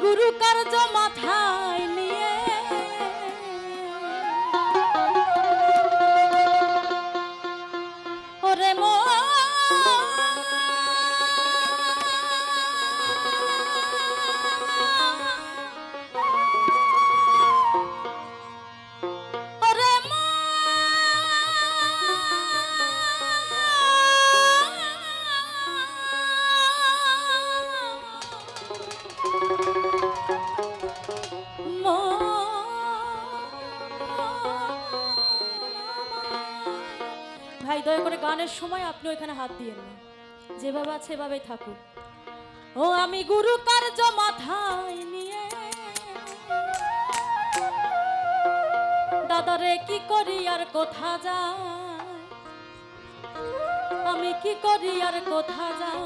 গুরু কার্য মাথায় নিয়ে ওরে ভাই দয়া করে গানের সময় আপনি ওইখানে হাত দিয়েন না, যেভাবে আছে এভাবেই থাকুন। ও আমি গুরু কার্য মাথায় নিয়ে দাদারে কি করি আর কোথা যাই, আমি কি করি আর কোথা যাই,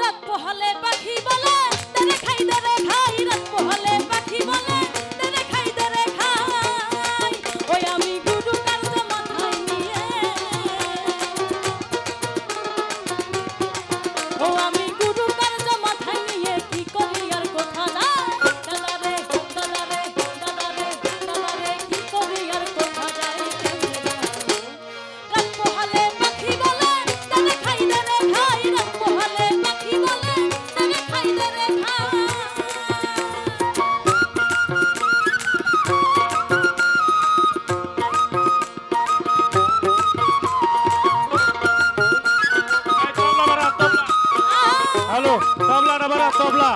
রাত পোহালে পাখি বলে তেরে খাই তেরে খাই, রাত পোহালে পাখি বলে তেরে খাই তেরে খাই। ওই আমি গুরু কার্য মাথায় নিয়ে ও আমি গুরু কার্য মাথায় নিয়ে কি করি আর কোথা যাই, দাদারে দাদারে দাদারে দাদারে কি করি আর কোথা যাই। রাত পোহালে পাখি বলে তেরে খাই তেরে খাই, রাত পোহালে পাখি বলে তেরে খাই তেরে খাই। হ্যালো তবলা না বারা তবলা